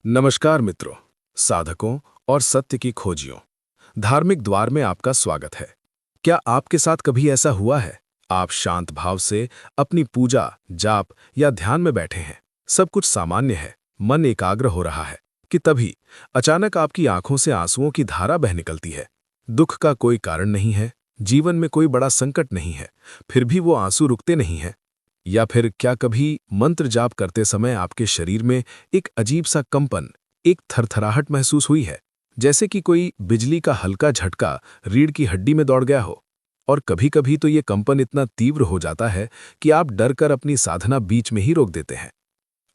नमस्कार मित्रों, साधकों और सत्य की खोजियों। धार्मिक द्वार में आपका स्वागत है। क्या आपके साथ कभी ऐसा हुआ है? आप शांत भाव से अपनी पूजा, जाप या ध्यान में बैठे हैं, सब कुछ सामान्य है, मन एकाग्र हो रहा है कि तभी अचानक आपकी आंखों से आंसुओं की धारा बह निकलती है। दुख का कोई कारण नहीं है, जीवन में कोई बड़ा संकट नहीं है, फिर भी वो आंसू रुकते नहीं हैं। या फिर क्या कभी मंत्र जाप करते समय आपके शरीर में एक अजीब सा कंपन, एक थरथराहट महसूस हुई है, जैसे कि कोई बिजली का हल्का झटका रीढ़ की हड्डी में दौड़ गया हो? और कभी-कभी तो ये कंपन इतना तीव्र हो जाता है कि आप डर कर अपनी साधना बीच में ही रोक देते हैं।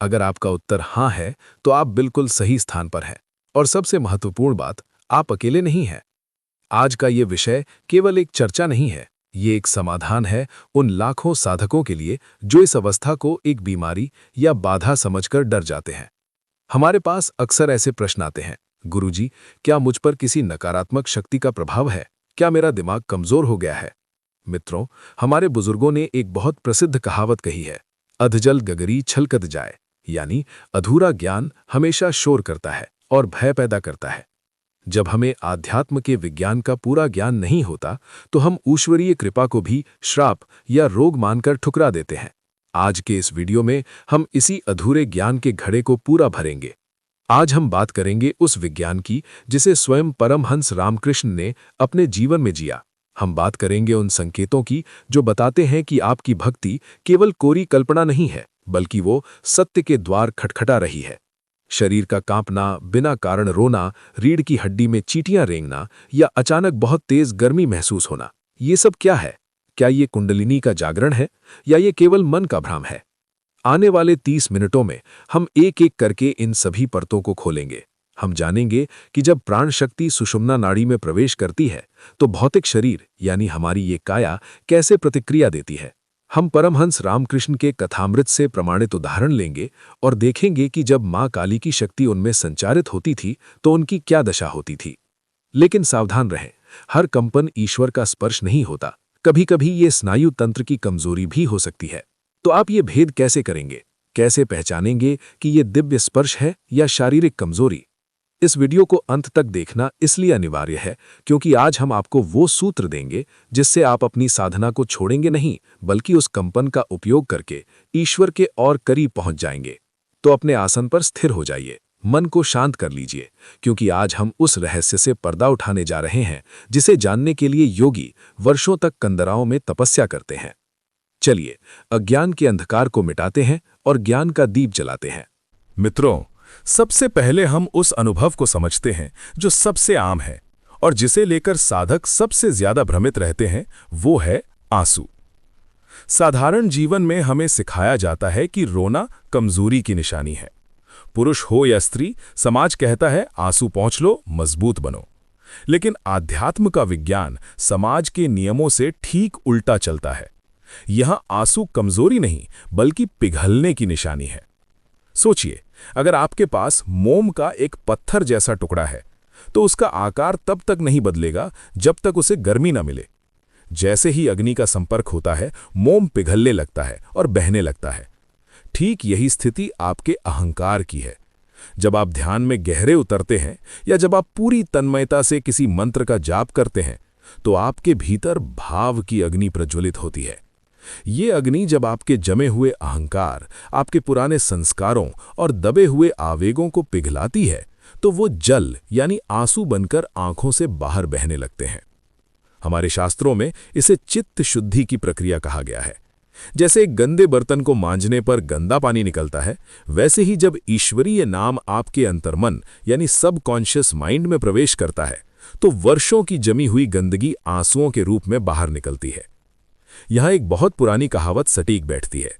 अगर आपका उत्तर हाँ है, तो आप बिल्कुल सही स्थान पर हैं। और सबसे महत्वपूर्ण बात, आप अकेले नहीं हैं। आज का ये विषय केवल एक चर्चा नहीं है, ये एक समाधान है उन लाखों साधकों के लिए जो इस अवस्था को एक बीमारी या बाधा समझकर डर जाते हैं। हमारे पास अक्सर ऐसे प्रश्न आते हैं, गुरुजी, क्या मुझ पर किसी नकारात्मक शक्ति का प्रभाव है? क्या मेरा दिमाग कमजोर हो गया है? मित्रों, हमारे बुजुर्गों ने एक बहुत प्रसिद्ध कहावत कही है, अधजल गगरी छलकत जाए, यानी अधूरा ज्ञान हमेशा शोर करता है और भय पैदा करता है। जब हमें आध्यात्म के विज्ञान का पूरा ज्ञान नहीं होता, तो हम ईश्वरीय कृपा को भी श्राप या रोग मानकर ठुकरा देते हैं। आज के इस वीडियो में हम इसी अधूरे ज्ञान के घड़े को पूरा भरेंगे। आज हम बात करेंगे उस विज्ञान की जिसे स्वयं परमहंस रामकृष्ण ने अपने जीवन में जिया। हम बात करेंगे उन संकेतों की जो बताते हैं कि आपकी भक्ति केवल कोरी कल्पना नहीं है, बल्कि वो सत्य के द्वार खटखटा रही है। शरीर का कांपना, बिना कारण रोना, रीढ़ की हड्डी में चींटियां रेंगना या अचानक बहुत तेज गर्मी महसूस होना, ये सब क्या है? क्या ये कुंडलिनी का जागरण है या ये केवल मन का भ्रम है? आने वाले 30 मिनटों में हम एक एक करके इन सभी परतों को खोलेंगे। हम जानेंगे कि जब प्राण शक्ति सुषुम्ना नाड़ी में प्रवेश करती है, तो भौतिक शरीर यानी हमारी ये काया कैसे प्रतिक्रिया देती है। हम परमहंस रामकृष्ण के कथामृत से प्रमाणित उदाहरण लेंगे और देखेंगे कि जब मां काली की शक्ति उनमें संचारित होती थी तो उनकी क्या दशा होती थी। लेकिन सावधान रहें, हर कंपन ईश्वर का स्पर्श नहीं होता। कभी-कभी ये स्नायु तंत्र की कमजोरी भी हो सकती है। तो आप ये भेद कैसे करेंगे? कैसे पहचानेंगे कि ये दिव्य स्पर्श है या शारीरिक कमजोरी? इस वीडियो को अंत तक देखना इसलिए अनिवार्य है क्योंकि आज हम आपको वो सूत्र देंगे जिससे आप अपनी साधना को छोड़ेंगे नहीं, बल्कि उस कंपन का उपयोग करके ईश्वर के और करीब पहुंच जाएंगे। तो अपने आसन पर स्थिर हो जाइए, मन को शांत कर लीजिए, क्योंकि आज हम उस रहस्य से पर्दा उठाने जा रहे हैं जिसे जानने के लिए योगी वर्षों तक कंदराओं में तपस्या करते हैं। चलिए, अज्ञान के अंधकार को मिटाते हैं और ज्ञान का दीप जलाते हैं। मित्रों, सबसे पहले हम उस अनुभव को समझते हैं जो सबसे आम है और जिसे लेकर साधक सबसे ज्यादा भ्रमित रहते हैं, वो है आंसू। साधारण जीवन में हमें सिखाया जाता है कि रोना कमजोरी की निशानी है। पुरुष हो या स्त्री, समाज कहता है आंसू पोंछ लो, मजबूत बनो। लेकिन आध्यात्म का विज्ञान समाज के नियमों से ठीक उल्टा चलता है। यहां आंसू कमजोरी नहीं, बल्कि पिघलने की निशानी है। सोचिए, अगर आपके पास मोम का एक पत्थर जैसा टुकड़ा है, तो उसका आकार तब तक नहीं बदलेगा जब तक उसे गर्मी न मिले। जैसे ही अग्नि का संपर्क होता है, मोम पिघलने लगता है और बहने लगता है। ठीक यही स्थिति आपके अहंकार की है। जब आप ध्यान में गहरे उतरते हैं या जब आप पूरी तन्मयता से किसी मंत्र का जाप करते हैं, तो आपके भीतर भाव की अग्नि प्रज्वलित होती है। ये अग्नि जब आपके जमे हुए अहंकार, आपके पुराने संस्कारों और दबे हुए आवेगों को पिघलाती है, तो वो जल यानी आंसू बनकर आंखों से बाहर बहने लगते हैं। हमारे शास्त्रों में इसे चित्त शुद्धि की प्रक्रिया कहा गया है। जैसे एक गंदे बर्तन को मांजने पर गंदा पानी निकलता है, वैसे ही जब ईश्वरीय नाम आपके अंतर्मन यानी सबकॉन्शियस माइंड में प्रवेश करता है, तो वर्षों की जमी हुई गंदगी आंसुओं के रूप में बाहर निकलती है। यहां एक बहुत पुरानी कहावत सटीक बैठती है,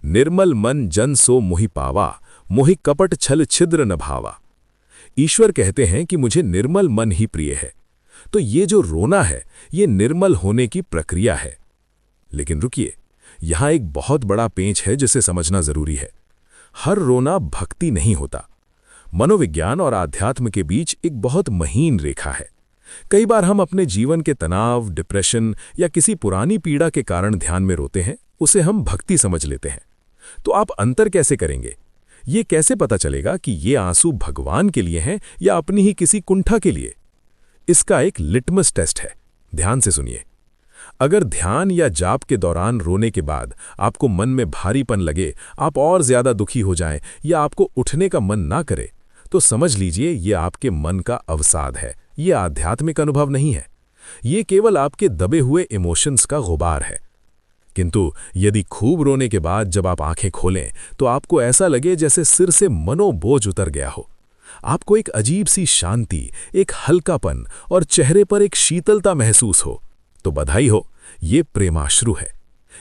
निर्मल मन जन सो मोहि पावा, मोहि कपट छल छिद्र न भावा। ईश्वर कहते हैं कि मुझे निर्मल मन ही प्रिय है। तो ये जो रोना है, ये निर्मल होने की प्रक्रिया है। लेकिन रुकिए, यहां एक बहुत बड़ा पेंच है जिसे समझना जरूरी है। हर रोना भक्ति नहीं होता। मनोविज्ञान और आध्यात्म के बीच एक बहुत महीन रेखा है। कई बार हम अपने जीवन के तनाव, डिप्रेशन या किसी पुरानी पीड़ा के कारण ध्यान में रोते हैं, उसे हम भक्ति समझ लेते हैं। तो आप अंतर कैसे करेंगे? ये कैसे पता चलेगा कि ये आंसू भगवान के लिए हैं या अपनी ही किसी कुंठा के लिए? इसका एक लिटमस टेस्ट है। ध्यान से सुनिए। अगर ध्यान या जाप के दौरान रोने के बाद आपको मन में भारीपन लगे, आप और ज्यादा दुखी हो जाएं या आपको उठने का मन ना करे, तो समझ लीजिए ये आपके मन का अवसाद है। ये आध्यात्मिक अनुभव नहीं है। ये केवल आपके दबे हुए इमोशंस का गुबार है। किंतु यदि खूब रोने के बाद जब आप आंखें खोलें तो आपको ऐसा लगे जैसे सिर से मनोबोझ उतर गया हो, आपको एक अजीब सी शांति, एक हल्कापन और चेहरे पर एक शीतलता महसूस हो, तो बधाई हो, ये प्रेमाश्रु है।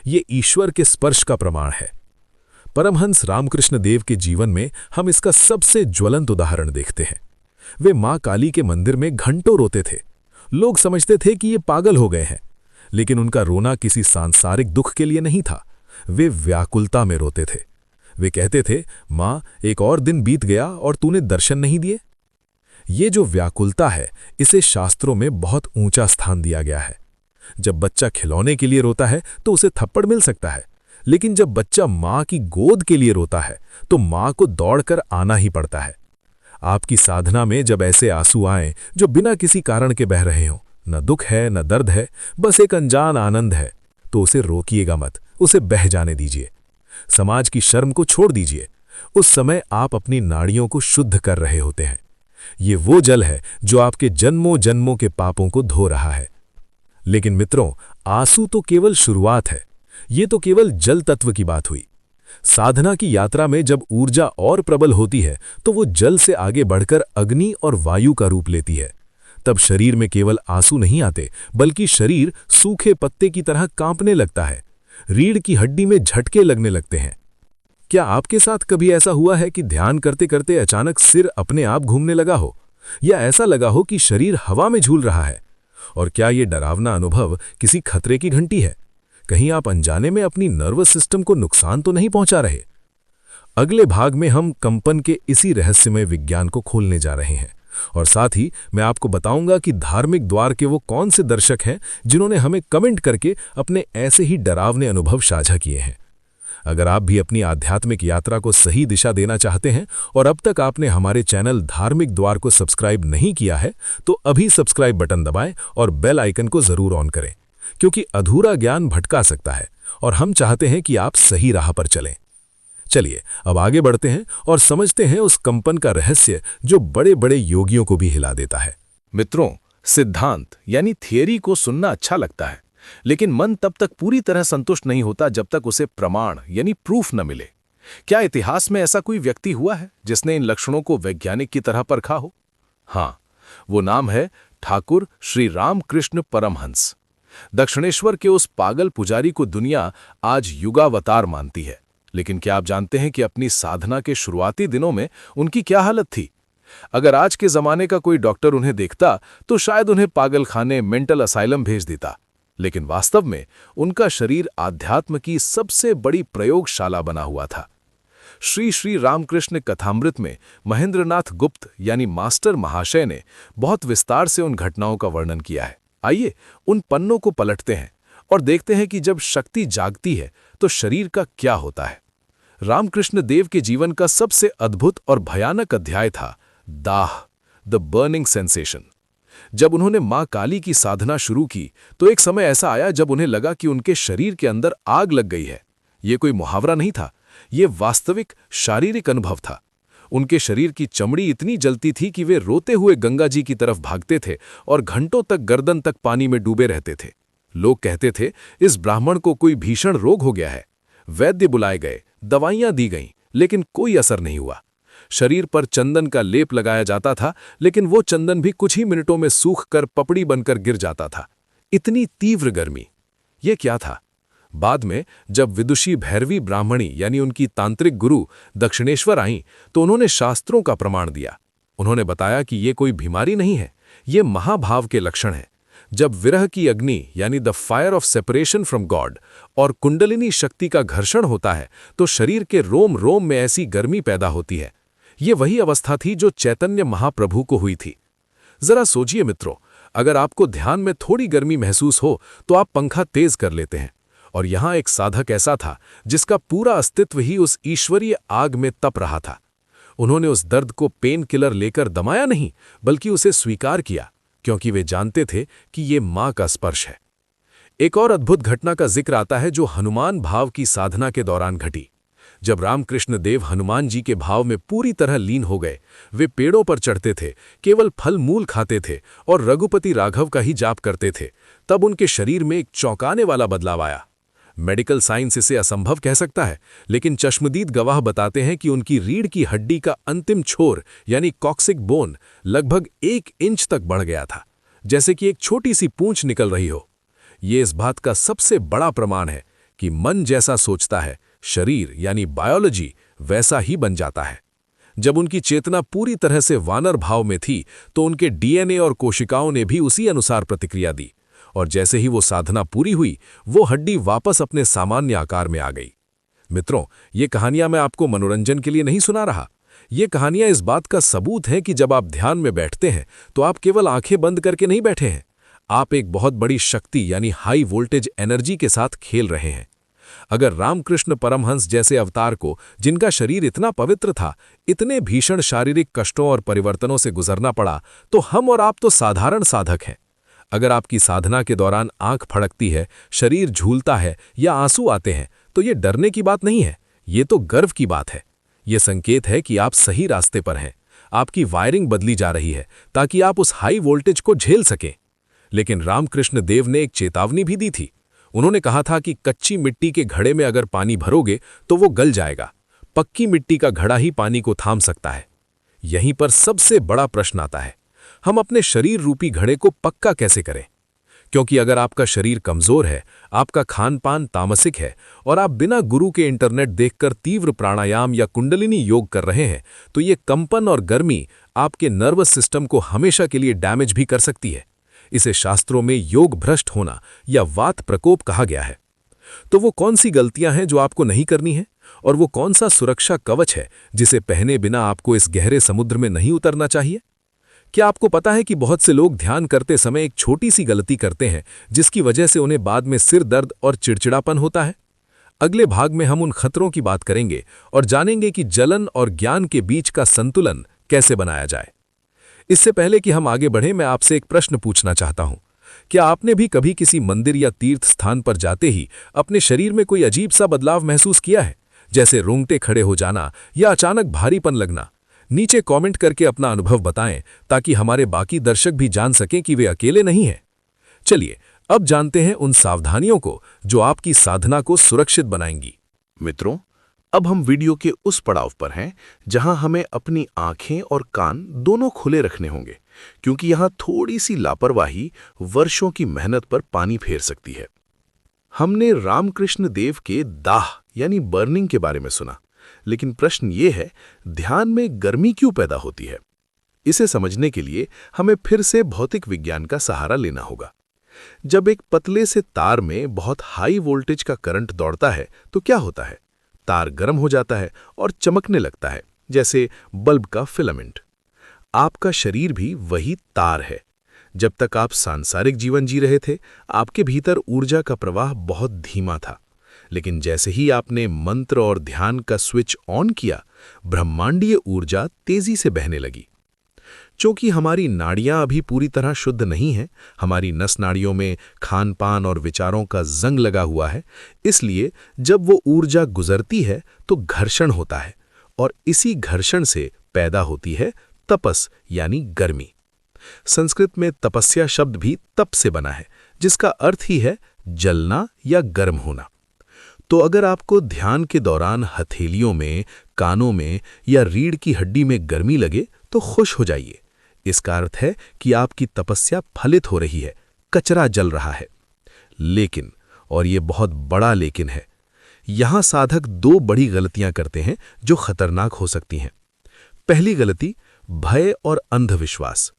ये ईश्वर के स्पर्श का प्रमाण है। परमहंस रामकृष्ण देव के जीवन में हम इसका सबसे ज्वलंत उदाहरण देखते हैं। वे मां काली के मंदिर में घंटों रोते थे। लोग समझते थे कि ये पागल हो गए हैं, लेकिन उनका रोना किसी सांसारिक दुख के लिए नहीं था। वे व्याकुलता में रोते थे। वे कहते थे, मां, एक और दिन बीत गया और तूने दर्शन नहीं दिए। ये जो व्याकुलता है, इसे शास्त्रों में बहुत ऊंचा स्थान दिया गया है। जब बच्चा खिलौने के लिए रोता है तो उसे थप्पड़ मिल सकता है, लेकिन जब बच्चा मां की गोद के लिए रोता है तो मां को दौड़कर आना ही पड़ता है। आपकी साधना में जब ऐसे आंसू आएं जो बिना किसी कारण के बह रहे हों, न दुख है न दर्द है, बस एक अनजान आनंद है, तो उसे रोकिएगा मत, उसे बह जाने दीजिए। समाज की शर्म को छोड़ दीजिए। उस समय आप अपनी नाड़ियों को शुद्ध कर रहे होते हैं। ये वो जल है जो आपके जन्मों जन्मों के पापों को धो रहा है। लेकिन मित्रों, आंसू तो केवल शुरुआत है। ये तो केवल जल तत्व की बात हुई। साधना की यात्रा में जब ऊर्जा और प्रबल होती है तो वो जल से आगे बढ़कर अग्नि और वायु का रूप लेती है। तब शरीर में केवल आंसू नहीं आते, बल्कि शरीर सूखे पत्ते की तरह कांपने लगता है। रीढ़ की हड्डी में झटके लगने लगते हैं। क्या आपके साथ कभी ऐसा हुआ है कि ध्यान करते करते अचानक सिर अपने आप घूमने लगा हो, या ऐसा लगा हो कि शरीर हवा में झूल रहा है? और क्या ये डरावना अनुभव किसी खतरे की घंटी है? कहीं आप अनजाने में अपनी नर्वस सिस्टम को नुकसान तो नहीं पहुंचा रहे? अगले भाग में हम कंपन के इसी रहस्यमय विज्ञान को खोलने जा रहे हैं, और साथ ही मैं आपको बताऊंगा कि धार्मिक द्वार के वो कौन से दर्शक हैं जिन्होंने हमें कमेंट करके अपने ऐसे ही डरावने अनुभव साझा किए हैं। अगर आप भी अपनी आध्यात्मिक यात्रा को सही दिशा देना चाहते हैं और अब तक आपने हमारे चैनल धार्मिक द्वार को सब्सक्राइब नहीं किया है, तो अभी सब्सक्राइब बटन दबाएं और बेल आइकन को जरूर ऑन करें, क्योंकि अधूरा ज्ञान भटका सकता है और हम चाहते हैं कि आप सही राह पर चलें। चलिए अब आगे बढ़ते हैं और समझते हैं उस कंपन का रहस्य जो बड़े बड़े योगियों को भी हिला देता है। मित्रों, सिद्धांत यानी थियरी को सुनना अच्छा लगता है, लेकिन मन तब तक पूरी तरह संतुष्ट नहीं होता जब तक उसे प्रमाण यानी प्रूफ न मिले। क्या इतिहास में ऐसा कोई व्यक्ति हुआ है जिसने इन लक्षणों को वैज्ञानिक की तरह परखा हो? हाँ, वो नाम है ठाकुर श्री रामकृष्ण परमहंस। दक्षिणेश्वर के उस पागल पुजारी को दुनिया आज युगावतार मानती है, लेकिन क्या आप जानते हैं कि अपनी साधना के शुरुआती दिनों में उनकी क्या हालत थी? अगर आज के जमाने का कोई डॉक्टर उन्हें देखता तो शायद उन्हें पागलखाने, मेंटल असाइलम भेज देता, लेकिन वास्तव में उनका शरीर आध्यात्म की सबसे बड़ी प्रयोगशाला बना हुआ था। श्री श्री रामकृष्ण कथामृत में महेंद्रनाथ गुप्त यानी मास्टर महाशय ने बहुत विस्तार से उन घटनाओं का वर्णन किया है। आइए उन पन्नों को पलटते हैं और देखते हैं कि जब शक्ति जागती है तो शरीर का क्या होता है। रामकृष्ण देव के जीवन का सबसे अद्भुत और भयानक अध्याय था दाह, द बर्निंग सेंसेशन। जब उन्होंने मां काली की साधना शुरू की तो एक समय ऐसा आया जब उन्हें लगा कि उनके शरीर के अंदर आग लग गई है। ये कोई मुहावरा नहीं था, ये वास्तविक शारीरिक अनुभव था। उनके शरीर की चमड़ी इतनी जलती थी कि वे रोते हुए गंगा जी की तरफ भागते थे और घंटों तक गर्दन तक पानी में डूबे रहते थे। लोग कहते थे इस ब्राह्मण को कोई भीषण रोग हो गया है। वैद्य बुलाए गए, दवाइयां दी गईं, लेकिन कोई असर नहीं हुआ। शरीर पर चंदन का लेप लगाया जाता था, लेकिन वो चंदन भी कुछ ही मिनटों में सूख कर पपड़ी बनकर गिर जाता था। इतनी तीव्र गर्मी, ये क्या था? बाद में जब विदुषी भैरवी ब्राह्मणी यानी उनकी तांत्रिक गुरु दक्षिणेश्वर आईं तो उन्होंने शास्त्रों का प्रमाण दिया। उन्होंने बताया कि ये कोई बीमारी नहीं है, ये महाभाव के लक्षण हैं। जब विरह की अग्नि यानी the fire of separation from God और कुंडलिनी शक्ति का घर्षण होता है तो शरीर के रोम रोम में ऐसी गर्मी पैदा होती है। ये वही अवस्था थी जो चैतन्य महाप्रभु को हुई थी। जरा सोचिए मित्रों, अगर आपको ध्यान में थोड़ी गर्मी महसूस हो तो आप पंखा तेज कर लेते हैं, और यहाँ एक साधक ऐसा था जिसका पूरा अस्तित्व ही उस ईश्वरीय आग में तप रहा था। उन्होंने उस दर्द को पेन किलर लेकर दमाया नहीं, बल्कि उसे स्वीकार किया, क्योंकि वे जानते थे कि ये मां का स्पर्श है। एक और अद्भुत घटना का जिक्र आता है जो हनुमान भाव की साधना के दौरान घटी। जब रामकृष्ण देव हनुमान जी के भाव में पूरी तरह लीन हो गए, वे पेड़ों पर चढ़ते थे, केवल फल मूल खाते थे और रघुपति राघव का ही जाप करते थे, तब उनके शरीर में एक चौंकाने वाला बदलाव आया। मेडिकल साइंस इसे असंभव कह सकता है, लेकिन चश्मदीद गवाह बताते हैं कि उनकी रीढ़ की हड्डी का अंतिम छोर यानी कॉक्सिक बोन लगभग 1 इंच तक बढ़ गया था, जैसे कि एक छोटी सी पूंछ निकल रही हो। ये इस बात का सबसे बड़ा प्रमाण है कि मन जैसा सोचता है, शरीर यानी बायोलॉजी वैसा ही बन जाता है। जब उनकी चेतना पूरी तरह से वानर भाव में थी, तो उनके डीएनए और कोशिकाओं ने भी उसी अनुसार प्रतिक्रिया दी, और जैसे ही वो साधना पूरी हुई, वो हड्डी वापस अपने सामान्य आकार में आ गई। मित्रों, ये कहानियां मैं आपको मनोरंजन के लिए नहीं सुना रहा। ये कहानियां इस बात का सबूत हैं कि जब आप ध्यान में बैठते हैं, तो आप केवल आंखें बंद करके नहीं बैठे हैं, आप एक बहुत बड़ी शक्ति यानी हाई वोल्टेज एनर्जी के साथ खेल रहे हैं। अगर रामकृष्ण परमहंस जैसे अवतार को, जिनका शरीर इतना पवित्र था, इतने भीषण शारीरिक कष्टों और परिवर्तनों से गुजरना पड़ा, तो हम और आप तो साधारण साधक हैं। अगर आपकी साधना के दौरान आंख फड़कती है, शरीर झूलता है या आंसू आते हैं, तो ये डरने की बात नहीं है, ये तो गर्व की बात है। ये संकेत है कि आप सही रास्ते पर हैं। आपकी वायरिंग बदली जा रही है ताकि आप उस हाई वोल्टेज को झेल सकें। लेकिन रामकृष्ण देव ने एक चेतावनी भी दी थी। उन्होंने कहा था कि कच्ची मिट्टी के घड़े में अगर पानी भरोगे तो वो गल जाएगा, पक्की मिट्टी का घड़ा ही पानी को थाम सकता है। यहीं पर सबसे बड़ा प्रश्न आता है, हम अपने शरीर रूपी घड़े को पक्का कैसे करें? क्योंकि अगर आपका शरीर कमजोर है, आपका खान पान तामसिक है और आप बिना गुरु के इंटरनेट देखकर तीव्र प्राणायाम या कुंडलिनी योग कर रहे हैं, तो ये कंपन और गर्मी आपके नर्वस सिस्टम को हमेशा के लिए डैमेज भी कर सकती है। इसे शास्त्रों में योग भ्रष्ट होना या वात प्रकोप कहा गया है। तो वो कौन सी गलतियां हैं जो आपको नहीं करनी है, और वो कौन सा सुरक्षा कवच है जिसे पहने बिना आपको इस गहरे समुद्र में नहीं उतरना चाहिए? क्या आपको पता है कि बहुत से लोग ध्यान करते समय एक छोटी सी गलती करते हैं, जिसकी वजह से उन्हें बाद में सिर दर्द और चिड़चिड़ापन होता है? अगले भाग में हम उन खतरों की बात करेंगे और जानेंगे कि जलन और ज्ञान के बीच का संतुलन कैसे बनाया जाए। इससे पहले कि हम आगे बढ़ें, मैं आपसे एक प्रश्न पूछना चाहता हूं। क्या आपने भी कभी किसी मंदिर या तीर्थ स्थान पर जाते ही अपने शरीर में कोई अजीब सा बदलाव महसूस किया है, जैसे रोंगटे खड़े हो जाना या अचानक भारीपन लगना? नीचे कमेंट करके अपना अनुभव बताएं, ताकि हमारे बाकी दर्शक भी जान सकें कि वे अकेले नहीं हैं। चलिए अब जानते हैं उन सावधानियों को जो आपकी साधना को सुरक्षित बनाएंगी। मित्रों, अब हम वीडियो के उस पड़ाव पर हैं जहां हमें अपनी आंखें और कान दोनों खुले रखने होंगे, क्योंकि यहां थोड़ी सी लापरवाही वर्षों की मेहनत पर पानी फेर सकती है। हमने रामकृष्ण देव के दाह यानी बर्निंग के बारे में सुना, लेकिन प्रश्न ये है, ध्यान में गर्मी क्यों पैदा होती है? इसे समझने के लिए हमें फिर से भौतिक विज्ञान का सहारा लेना होगा। जब एक पतले से तार में बहुत हाई वोल्टेज का करंट दौड़ता है, तो क्या होता है? तार गर्म हो जाता है और चमकने लगता है, जैसे बल्ब का फिलामेंट। आपका शरीर भी वही तार है। जब तक आप सांसारिक जीवन जी रहे थे, आपके भीतर ऊर्जा का प्रवाह बहुत धीमा था, लेकिन जैसे ही आपने मंत्र और ध्यान का स्विच ऑन किया, ब्रह्मांडीय ऊर्जा तेजी से बहने लगी। चूंकि हमारी नाड़ियां अभी पूरी तरह शुद्ध नहीं हैं, हमारी नस नाड़ियों में खान पान और विचारों का जंग लगा हुआ है, इसलिए जब वो ऊर्जा गुजरती है तो घर्षण होता है, और इसी घर्षण से पैदा होती है तपस यानी गर्मी। संस्कृत में तपस्या शब्द भी तप से बना है, जिसका अर्थ ही है जलना या गर्म होना। तो अगर आपको ध्यान के दौरान हथेलियों में, कानों में या रीढ़ की हड्डी में गर्मी लगे, तो खुश हो जाइए। इसका अर्थ है कि आपकी तपस्या फलित हो रही है, कचरा जल रहा है। लेकिन, और ये बहुत बड़ा लेकिन है, यहां साधक 2 बड़ी गलतियां करते हैं जो खतरनाक हो सकती हैं। पहली गलती, भय और अंधविश्वास।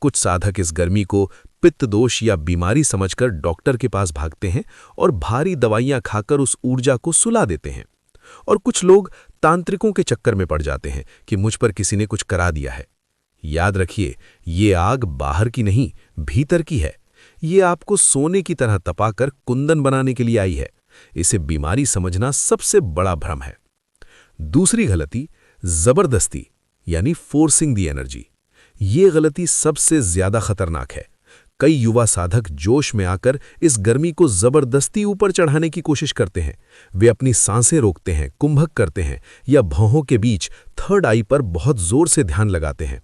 कुछ साधक इस गर्मी को पित्त दोष या बीमारी समझकर डॉक्टर के पास भागते हैं और भारी दवाइयां खाकर उस ऊर्जा को सुला देते हैं। और कुछ लोग तांत्रिकों के चक्कर में पड़ जाते हैं कि मुझ पर किसी ने कुछ करा दिया है। याद रखिए, ये आग बाहर की नहीं, भीतर की है। ये आपको सोने की तरह तपाकर कुंदन बनाने के लिए आई है, इसे बीमारी समझना सबसे बड़ा भ्रम है। दूसरी गलती, जबरदस्ती यानी फोर्सिंग दी एनर्जी। ये गलती सबसे ज्यादा खतरनाक है। कई युवा साधक जोश में आकर इस गर्मी को जबरदस्ती ऊपर चढ़ाने की कोशिश करते हैं। वे अपनी सांसें रोकते हैं, कुंभक करते हैं या भौहों के बीच थर्ड आई पर बहुत जोर से ध्यान लगाते हैं।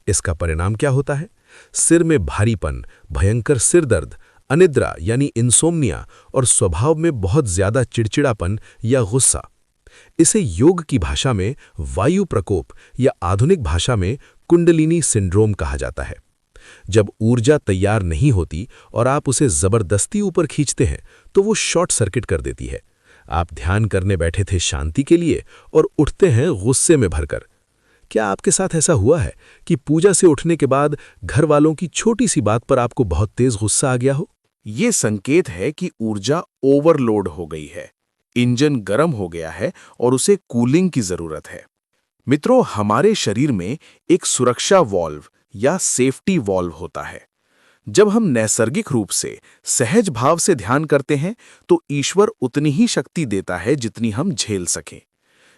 इसका परिणाम क्या होता है? सिर में भारीपन, भयंकर सिर दर्द, अनिद्रा यानी इंसोम्निया और स्वभाव में बहुत ज्यादा चिड़चिड़ापन या गुस्सा। इसे योग की भाषा में वायु प्रकोप या आधुनिक भाषा में कुंडलिनी सिंड्रोम कहा जाता है। जब ऊर्जा तैयार नहीं होती और आप उसे जबरदस्ती ऊपर खींचते हैं तो वो शॉर्ट सर्किट कर देती है। आप ध्यान करने बैठे थे शांति के लिए और उठते हैं गुस्से में भरकर। क्या आपके साथ ऐसा हुआ है कि पूजा से उठने के बाद घर वालों की छोटी सी बात पर आपको बहुत तेज गुस्सा आ गया हो? ये संकेत है कि ऊर्जा ओवरलोड हो गई है, इंजन गर्म हो गया है और उसे कूलिंग की जरूरत है। मित्रों, हमारे शरीर में एक सुरक्षा वॉल्व या सेफ्टी वॉल्व होता है। जब हम नैसर्गिक रूप से सहज भाव से ध्यान करते हैं तो ईश्वर उतनी ही शक्ति देता है जितनी हम झेल सकें।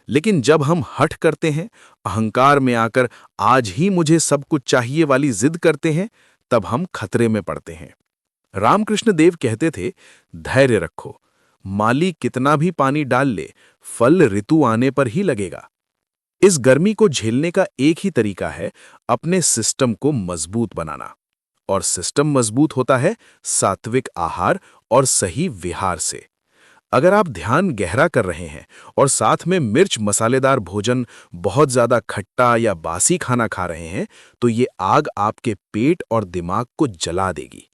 लेकिन जब हम हठ करते हैं, अहंकार में आकर आज ही मुझे सब कुछ चाहिए वाली जिद करते हैं, तब हम खतरे में पड़ते हैं। रामकृष्ण देव कहते थे, धैर्य रखो, माली कितना भी पानी डाल ले, फल ऋतु आने पर ही लगेगा। इस गर्मी को झेलने का एक ही तरीका है अपने सिस्टम को मजबूत बनाना, और सिस्टम मजबूत होता है सात्विक आहार और सही विहार से। अगर आप ध्यान गहरा कर रहे हैं और साथ में मिर्च मसालेदार भोजन, बहुत ज्यादा खट्टा या बासी खाना खा रहे हैं, तो ये आग आपके पेट और दिमाग को जला देगी।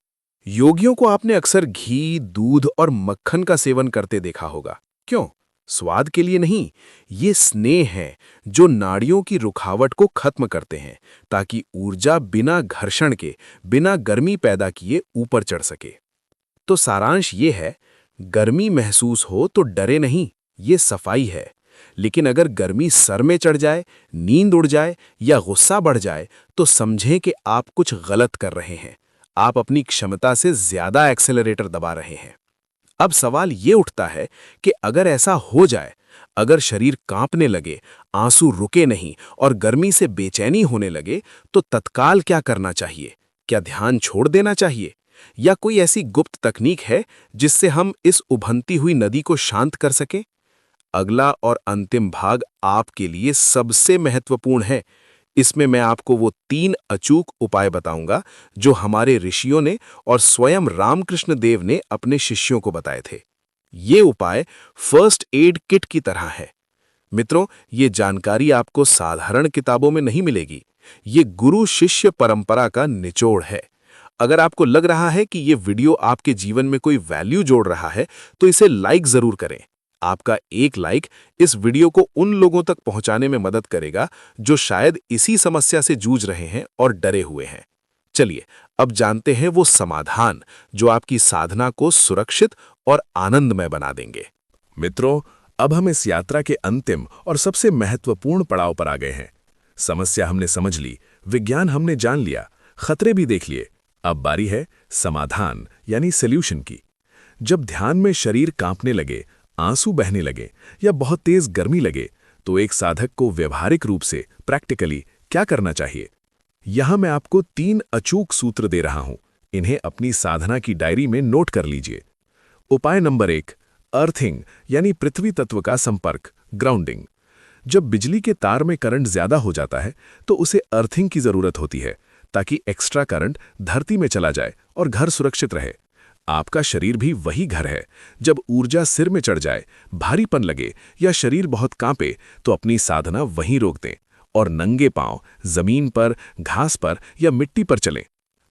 योगियों को आपने अक्सर घी, दूध और मक्खन का सेवन करते देखा होगा। क्यों? स्वाद के लिए नहीं, ये स्नेह है जो नाड़ियों की रुकावट को खत्म करते हैं ताकि ऊर्जा बिना घर्षण के, बिना गर्मी पैदा किए ऊपर चढ़ सके। तो सारांश ये है, गर्मी महसूस हो तो डरे नहीं, ये सफाई है। लेकिन अगर गर्मी सर में चढ़ जाए, नींद उड़ जाए या गुस्सा बढ़ जाए तो समझें कि आप कुछ गलत कर रहे हैं। आप अपनी क्षमता से ज्यादा एक्सेलरेटर दबा रहे हैं। अब सवाल ये उठता है कि अगर ऐसा हो जाए, अगर शरीर कांपने लगे, आंसू रुके नहीं और गर्मी से बेचैनी होने लगे, तो तत्काल क्या करना चाहिए? क्या ध्यान छोड़ देना चाहिए? या कोई ऐसी गुप्त तकनीक है जिससे हम इस उभरती हुई नदी को शांत कर सकें? अगला और अंतिम भाग आपके लिए सबसे महत्वपूर्ण है। इसमें मैं आपको वो 3 अचूक उपाय बताऊंगा जो हमारे ऋषियों ने और स्वयं रामकृष्ण देव ने अपने शिष्यों को बताए थे। ये उपाय फर्स्ट एड किट की तरह है। मित्रों, ये जानकारी आपको साधारण किताबों में नहीं मिलेगी। ये गुरु शिष्य परंपरा का निचोड़ है। अगर आपको लग रहा है कि ये वीडियो आपके जीवन में कोई वैल्यू जोड़ रहा है, तो इसे लाइक जरूर करें। आपका एक लाइक इस वीडियो को उन लोगों तक पहुंचाने में मदद करेगा जो शायद इसी समस्या से जूझ रहे हैं और डरे हुए हैं। चलिए, अब जानते हैं वो समाधान जो आपकी साधना को सुरक्षित और आनंदमय बना देंगे। मित्रों, अब हम इस यात्रा के अंतिम और सबसे महत्वपूर्ण पड़ाव पर आ गए हैं। समस्या हमने समझ ली, विज्ञान हमने जान लिया, खतरे भी देख लिए। अब बारी है समाधान यानी सॉल्यूशन की। जब ध्यान में शरीर कांपने लगे, आंसू बहने लगे या बहुत तेज गर्मी लगे, तो एक साधक को व्यवहारिक रूप से प्रैक्टिकली क्या करना चाहिए? यहां मैं आपको 3 अचूक सूत्र दे रहा हूं। इन्हें अपनी साधना की डायरी में नोट कर लीजिए। उपाय नंबर 1, अर्थिंग यानी पृथ्वी तत्व का संपर्क, ग्राउंडिंग। जब बिजली के तार में करंट ज्यादा हो जाता है तो उसे अर्थिंग की जरूरत होती है ताकि एक्स्ट्रा करंट धरती में चला जाए और घर सुरक्षित रहे। आपका शरीर भी वही घर है। जब ऊर्जा सिर में चढ़ जाए, भारीपन लगे या शरीर बहुत कांपे, तो अपनी साधना वहीं रोक दें और नंगे पांव जमीन पर, घास पर या मिट्टी पर चलें।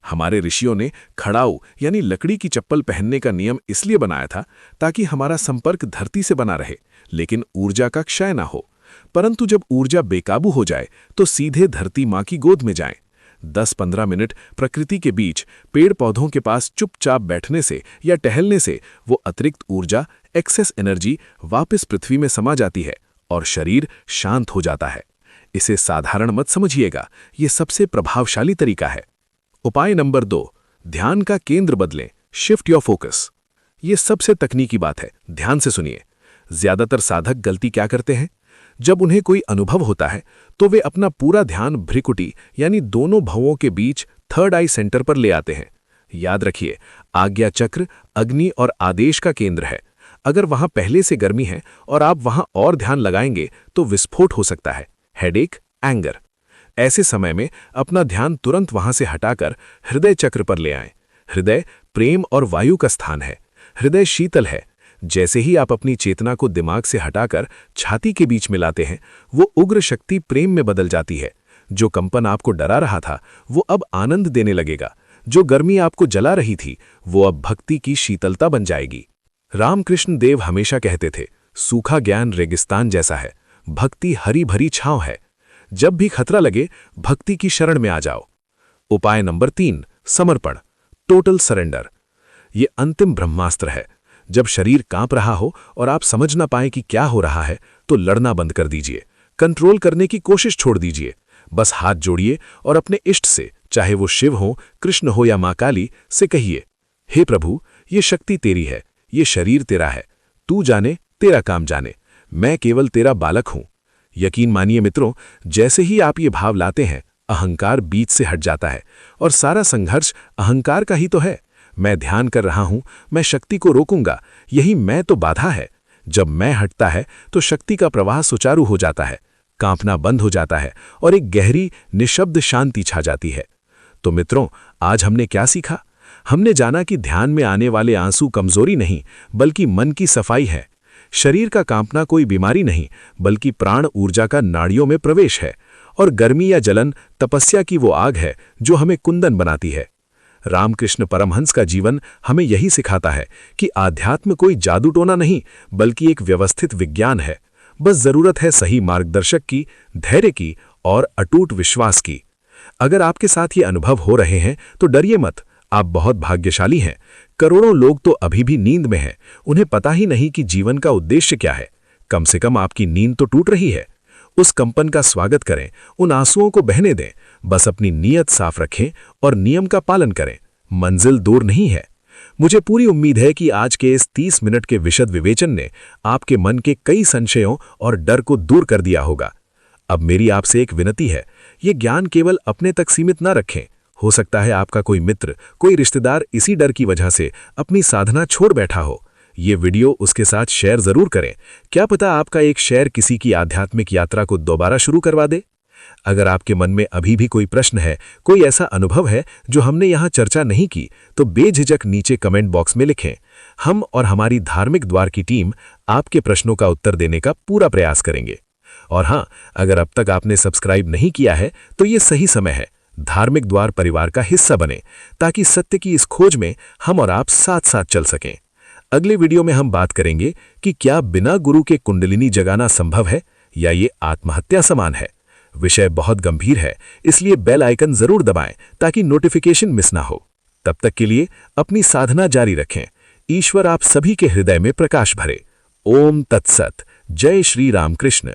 हमारे ऋषियों ने खड़ाऊ यानी लकड़ी की चप्पल पहनने का नियम इसलिए बनाया था ताकि हमारा संपर्क धरती से बना रहे, लेकिन ऊर्जा का क्षय ना हो। परंतु जब ऊर्जा बेकाबू हो जाए तो सीधे धरती मां की गोद में जाएं। 10-15 मिनट प्रकृति के बीच, पेड़ पौधों के पास चुपचाप बैठने से या टहलने से वो अतिरिक्त ऊर्जा, एक्सेस एनर्जी वापस पृथ्वी में समा जाती है और शरीर शांत हो जाता है। इसे साधारण मत समझिएगा, ये सबसे प्रभावशाली तरीका है। उपाय नंबर 2, ध्यान का केंद्र बदलें, शिफ्ट योर फोकस। ये सबसे तकनीकी बात है, ध्यान से सुनिए। ज्यादातर साधक गलती क्या करते हैं? जब उन्हें कोई अनुभव होता है तो वे अपना पूरा ध्यान भ्रिकुटी यानी दोनों भवों के बीच थर्ड आई सेंटर पर ले आते हैं। याद रखिए, आज्ञा चक्र अग्नि और आदेश का केंद्र है। अगर वहां पहले से गर्मी है और आप वहां और ध्यान लगाएंगे तो विस्फोट हो सकता है, हेडेक, एंगर। ऐसे समय में अपना ध्यान तुरंत वहां से हटाकर हृदय चक्र पर ले आएं। हृदय प्रेम और वायु का स्थान है। हृदय शीतल है। जैसे ही आप अपनी चेतना को दिमाग से हटाकर छाती के बीच में लाते हैं, वो उग्र शक्ति प्रेम में बदल जाती है। जो कंपन आपको डरा रहा था वो अब आनंद देने लगेगा। जो गर्मी आपको जला रही थी वो अब भक्ति की शीतलता बन जाएगी। रामकृष्ण देव हमेशा कहते थे, सूखा ज्ञान रेगिस्तान जैसा है, भक्ति हरी भरी छांव है। जब भी खतरा लगे भक्ति की शरण में आ जाओ। उपाय नंबर 3, समर्पण, टोटल सरेंडर। ये अंतिम ब्रह्मास्त्र है। जब शरीर कांप रहा हो और आप समझ ना पाएं कि क्या हो रहा है तो लड़ना बंद कर दीजिए। कंट्रोल करने की कोशिश छोड़ दीजिए। बस हाथ जोड़िए और अपने इष्ट से, चाहे वो शिव हो, कृष्ण हो या मां काली, से कहिए, हे प्रभु, ये शक्ति तेरी है, ये शरीर तेरा है, तू जाने, तेरा काम जाने, मैं केवल तेरा बालक हूं। यकीन मानिए मित्रों, जैसे ही आप ये भाव लाते हैं अहंकार बीच से हट जाता है और सारा संघर्ष अहंकार का ही तो है। मैं ध्यान कर रहा हूं, मैं शक्ति को रोकूंगा, यही मैं तो बाधा है। जब मैं हटता है तो शक्ति का प्रवाह सुचारू हो जाता है, कांपना बंद हो जाता है और एक गहरी निशब्द शांति छा जाती है। तो मित्रों, आज हमने क्या सीखा? हमने जाना कि ध्यान में आने वाले आंसू कमजोरी नहीं बल्कि मन की सफाई है। शरीर का कांपना कोई बीमारी नहीं बल्कि प्राण ऊर्जा का नाड़ियों में प्रवेश है। और गर्मी या जलन तपस्या की वो आग है जो हमें कुंदन बनाती है। रामकृष्ण परमहंस का जीवन हमें यही सिखाता है कि आध्यात्म कोई जादू टोना नहीं बल्कि एक व्यवस्थित विज्ञान है। बस जरूरत है सही मार्गदर्शक की, धैर्य की और अटूट विश्वास की। अगर आपके साथ ये अनुभव हो रहे हैं तो डरिए मत, आप बहुत भाग्यशाली हैं। करोड़ों लोग तो अभी भी नींद में हैं, उन्हें पता ही नहीं कि जीवन का उद्देश्य क्या है। कम से कम आपकी नींद तो टूट रही है। उस कंपन का स्वागत करें, उन आंसुओं को बहने दें। बस अपनी नीयत साफ रखें और नियम का पालन करें। मंजिल दूर नहीं है। मुझे पूरी उम्मीद है कि आज के इस 30 मिनट के विशद विवेचन ने आपके मन के कई संशयों और डर को दूर कर दिया होगा। अब मेरी आपसे एक विनती है, ये ज्ञान केवल अपने तक सीमित ना रखें। हो सकता है आपका कोई मित्र, कोई रिश्तेदार इसी डर की वजह से अपनी साधना छोड़ बैठा हो। ये वीडियो उसके साथ शेयर जरूर करें। क्या पता आपका एक शेयर किसी की आध्यात्मिक यात्रा को दोबारा शुरू करवा दे। अगर आपके मन में अभी भी कोई प्रश्न है, कोई ऐसा अनुभव है जो हमने यहाँ चर्चा नहीं की, तो बेझिझक नीचे कमेंट बॉक्स में लिखें। हम और हमारी धार्मिक द्वार की टीम आपके प्रश्नों का उत्तर देने का पूरा प्रयास करेंगे। और हाँ, अगर अब तक आपने सब्सक्राइब नहीं किया है तो ये सही समय है। धार्मिक द्वार परिवार का हिस्सा बने ताकि सत्य की इस खोज में हम और आप साथ साथ चल सकें। अगले वीडियो में हम बात करेंगे कि क्या बिना गुरु के कुंडलिनी जगाना संभव है या ये आत्महत्या समान है। विषय बहुत गंभीर है, इसलिए बेल आइकन जरूर दबाएं ताकि नोटिफिकेशन मिस ना हो। तब तक के लिए अपनी साधना जारी रखें। ईश्वर आप सभी के हृदय में प्रकाश भरे। ओम तत्सत। जय श्री रामकृष्ण।